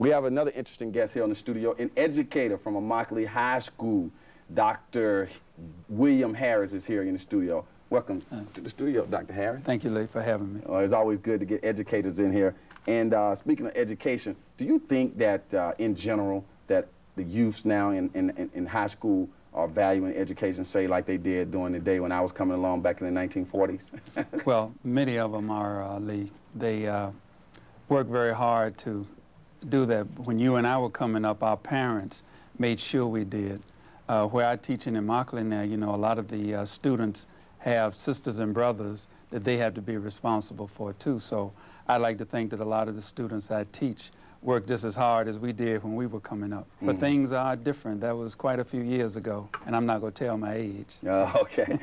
We have another interesting guest here on the studio, an educator from Immokalee High School. Dr. William Harris is here in the studio. Welcome to the studio, Dr. Harris. Thank you, Lee, for having me. It's always good to get educators in here. And speaking of education, do you think that in general that the youths now in high school are valuing education, say like they did during the day when I was coming along back in the 1940s? Well, many of them are, Lee. They work very hard to do that. When you and I were coming up, our parents made sure we did. Where I teach in Immokalee now, you know, a lot of the students have sisters and brothers that they have to be responsible for too. So I like to think that a lot of the students I teach work just as hard as we did when we were coming up. But things are different. That was quite a few years ago, and I'm not going to tell my age. Okay.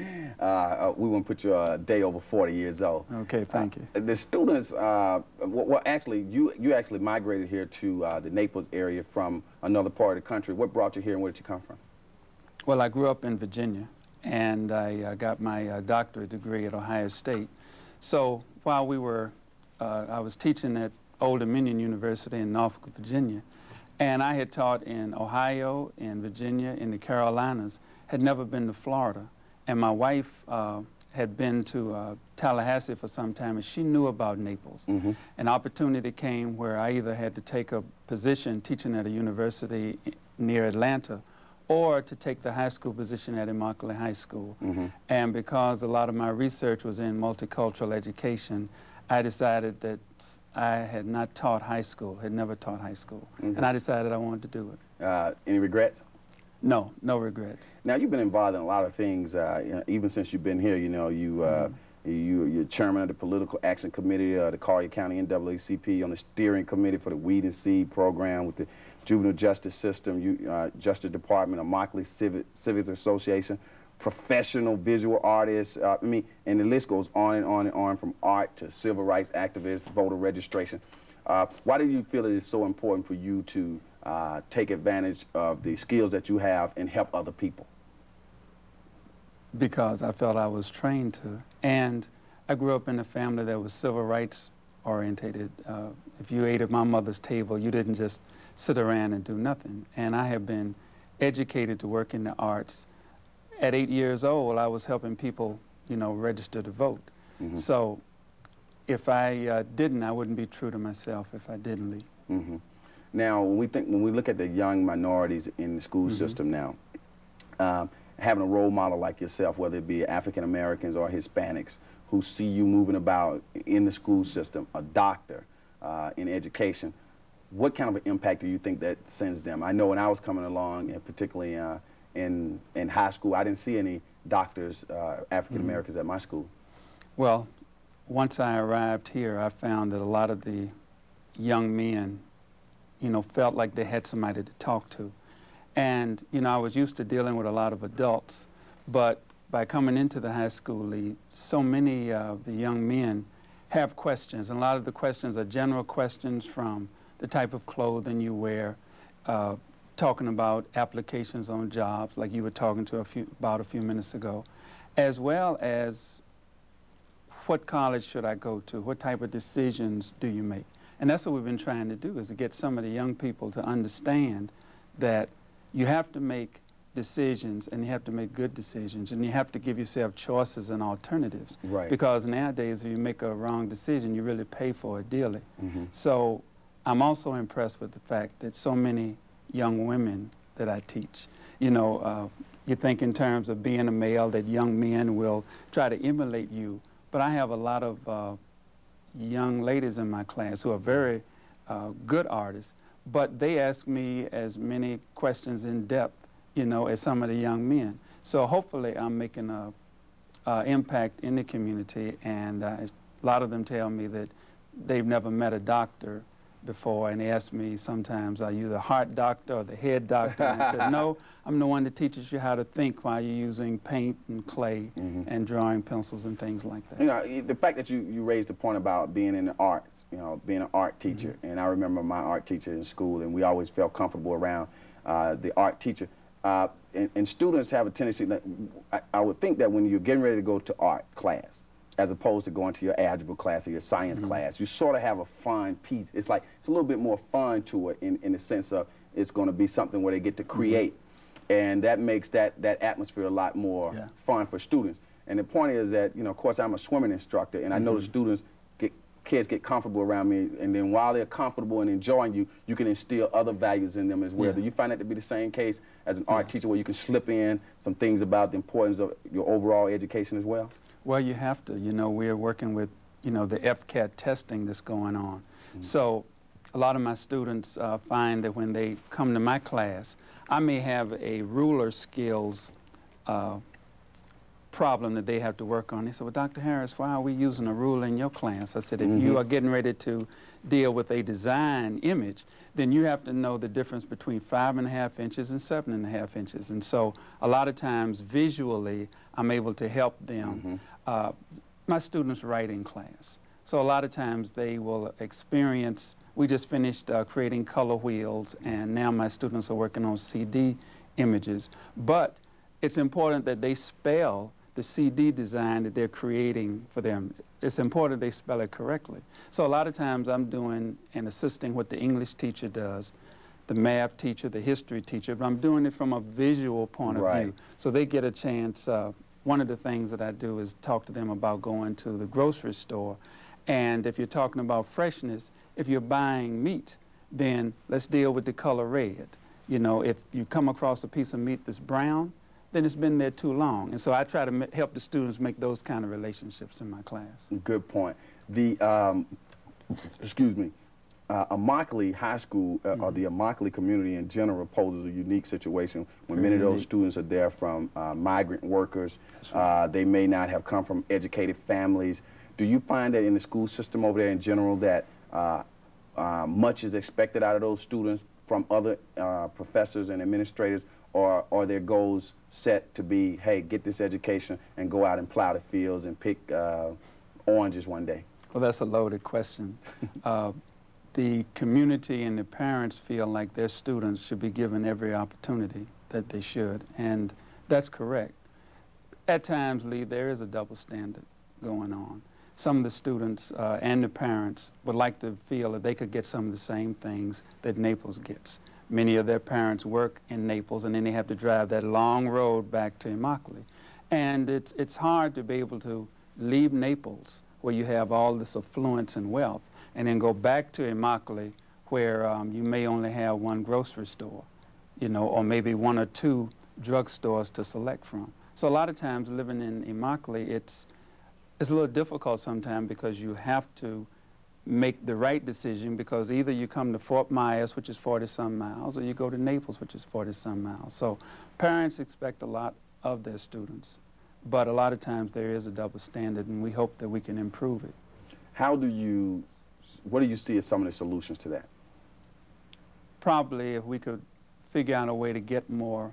We won't put you a day over 40 years old. Okay, thank you. The students, well, actually, you actually migrated here to the Naples area from another part of the country. What brought you here and where did you come from? Well, I grew up in Virginia, and I got my doctorate degree at Ohio State. So while we were, I was teaching at Old Dominion University in Norfolk, Virginia, and I had taught in Ohio, in Virginia, in the Carolinas, had never been to Florida. And my wife had been to Tallahassee for some time, and she knew about Naples. An opportunity came where I either had to take a position teaching at a university near Atlanta, or to take the high school position at Immokalee High School. And because a lot of my research was in multicultural education, I decided that I had not taught high school, had never taught high school. And I decided I wanted to do it. Any regrets? No, no regrets. Now, you've been involved in a lot of things, you know, even since you've been here. You know, you're chairman of the Political Action Committee of the Collier County NAACP, on the steering committee for the Weed and Seed program with the Juvenile Justice System, Justice Department, Immokalee Civics Association, professional visual artists, I mean, and the list goes on and on and on, from art to civil rights activists, voter registration. Why do you feel it is so important for you to take advantage of the skills that you have and help other people? Because I felt I was trained to. And I grew up in a family that was civil rights orientated. If you ate at my mother's table, you didn't just sit around and do nothing. And I have been educated to work in the arts. At 8 years old, I was helping people, you know, register to vote. So if I didn't, I wouldn't be true to myself if I didn't leave. Now, when we look at the young minorities in the school system now, having a role model like yourself, whether it be African Americans or Hispanics, who see you moving about in the school system, a doctor in education, what kind of an impact do you think that sends them? I know when I was coming along, and particularly in high school, I didn't see any doctors, African Americans at my school. Well, once I arrived here, I found that a lot of the young men, you know, felt like they had somebody to talk to. And, you know, I was used to dealing with a lot of adults, but by coming into the high school league, so many of the young men have questions, and a lot of the questions are general questions, from the type of clothing you wear, talking about applications on jobs, like you were talking to about a few minutes ago, as well as what college should I go to? What type of decisions do you make? And that's what we've been trying to do, is to get some of the young people to understand that you have to make decisions, and you have to make good decisions, and you have to give yourself choices and alternatives. Right. Because nowadays, if you make a wrong decision, you really pay for it dearly. So I'm also impressed with the fact that so many young women that I teach, you know, you think in terms of being a male that young men will try to emulate you, but I have a lot of young ladies in my class who are very good artists, but they ask me as many questions in depth, you know, as some of the young men. So hopefully I'm making an impact in the community, and a lot of them tell me that they've never met a doctor before, and they ask me sometimes, are you the heart doctor or the head doctor? And I said, no, I'm the one that teaches you how to think while you're using paint and clay and drawing pencils and things like that. You know, the fact that you raised the point about being in the arts, you know, being an art teacher, and I remember my art teacher in school, and we always felt comfortable around the art teacher. And students have a tendency, I would think that when you're getting ready to go to art class, as opposed to going to your algebra class or your science class. You sort of have a fun piece. It's like, it's a little bit more fun to it in the sense of it's going to be something where they get to create. And that makes that atmosphere a lot more fun for students. And the point is that, you know, of course, I'm a swimming instructor, and I know the students kids get comfortable around me, and then while they're comfortable and enjoying you, you can instill other values in them as well. Do you find that to be the same case as an art teacher, where you can slip in some things about the importance of your overall education as well? Well, you have to. You know, we're working with, you know, the FCAT testing that's going on. So a lot of my students find that when they come to my class, I may have a ruler skills problem that they have to work on. They said, well, Dr. Harris, why are we using a ruler in your class? I said, if you are getting ready to deal with a design image, then you have to know the difference between 5.5 inches and 7.5 inches. And so a lot of times visually, I'm able to help them. My students write in class. So a lot of times they will experience, we just finished creating color wheels, and now my students are working on CD images. But it's important that they spell the CD design that they're creating for them. It's important they spell it correctly. So a lot of times I'm doing and assisting what the English teacher does, the math teacher, the history teacher, but I'm doing it from a visual point of view. So they get a chance. One of the things that I do is talk to them about going to the grocery store. And if you're talking about freshness, if you're buying meat, then let's deal with the color red. You know, if you come across a piece of meat that's brown, then it's been there too long. And so I try to help the students make those kind of relationships in my class. Good point. The, excuse me, Immokalee High School, or the Immokalee community in general, poses a unique situation when many of those students are there from migrant workers. They may not have come from educated families. Do you find that in the school system over there in general that much is expected out of those students from other professors and administrators, or are their goals set to be, hey, get this education and go out and plow the fields and pick oranges one day? Well, that's a loaded question. The community and the parents feel like their students should be given every opportunity that they should, and that's correct. At times, Lee, there is a double standard going on. Some of the students and the parents would like to feel that they could get some of the same things that Naples gets. Many of their parents work in Naples, and then they have to drive that long road back to Immokalee. And it's hard to be able to leave Naples, where you have all this affluence and wealth, and then go back to Immokalee, where you may only have one grocery store, you know, or maybe 1 or 2 drugstores to select from. So a lot of times living in Immokalee, it's a little difficult sometimes, because you have to make the right decision, because either you come to Fort Myers, which is 40-some miles, or you go to Naples, which is 40-some miles. So parents expect a lot of their students, but a lot of times there is a double standard, and we hope that we can improve it. What do you see as some of the solutions to that? Probably if we could figure out a way to get more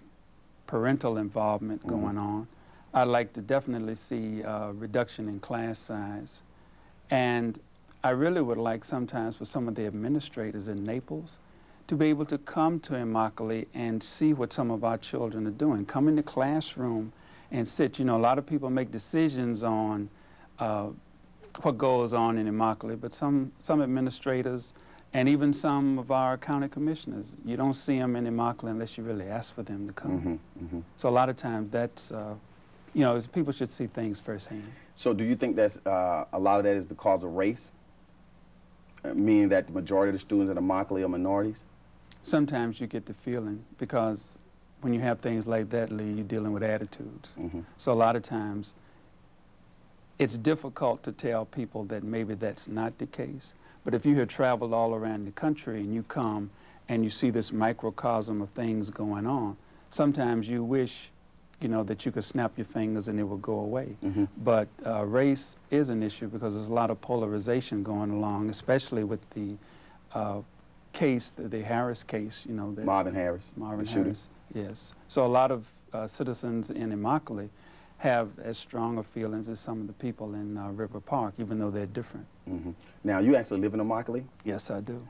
parental involvement going on. I'd like to definitely see a reduction in class size. And I really would like sometimes for some of the administrators in Naples to be able to come to Immokalee and see what some of our children are doing. Come in the classroom and sit. You know, a lot of people make decisions on what goes on in Immokalee, but some administrators and even some of our county commissioners, you don't see them in Immokalee unless you really ask for them to come. So a lot of times that's, you know, people should see things firsthand. So do you think that's, a lot of that is because of race? Meaning that the majority of the students at Immokalee are minorities? Sometimes you get the feeling, because when you have things like that, Lee, you're dealing with attitudes. So a lot of times it's difficult to tell people that maybe that's not the case. But if you have traveled all around the country and you come and you see this microcosm of things going on, sometimes you wish, you know, that you could snap your fingers and it will go away. But race is an issue, because there's a lot of polarization going along, especially with the case, the Harris case, you know. Marvin Harris. Marvin Harris, yes. So a lot of citizens in Immokalee have as strong of feelings as some of the people in River Park, even though they're different. Now, you actually live in Immokalee? Yes, I do.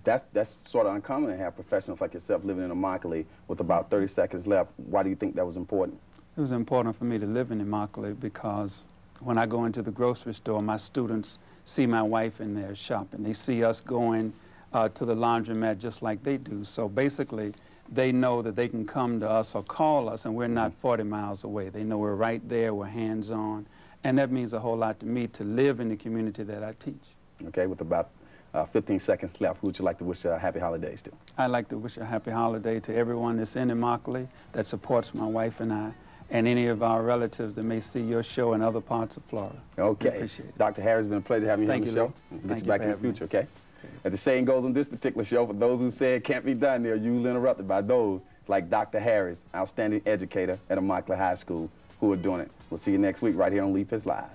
That's sort of uncommon to have professionals like yourself living in Immokalee. With about 30 seconds left, why do you think that was important? It was important for me to live in Immokalee because when I go into the grocery store, my students see my wife in there shopping. They see us going to the laundromat just like they do. So basically, they know that they can come to us or call us, and we're not 40 miles away. They know we're right there, we're hands-on, and that means a whole lot to me to live in the community that I teach. Okay, with about 15 seconds left, who would you like to wish happy holidays to? I'd like to wish a happy holiday to everyone that's in Immokalee that supports my wife and I, and any of our relatives that may see your show in other parts of Florida. Okay. Appreciate it. Dr. Harris, it's been a pleasure having you on the show. Lee. Get Thank you you back for in the having me. future, okay? As the saying goes on this particular show, for those who say it can't be done, they're usually interrupted by those like Dr. Harris, outstanding educator at Immokalee High School, who are doing it. We'll see you next week right here on Leap Is Live.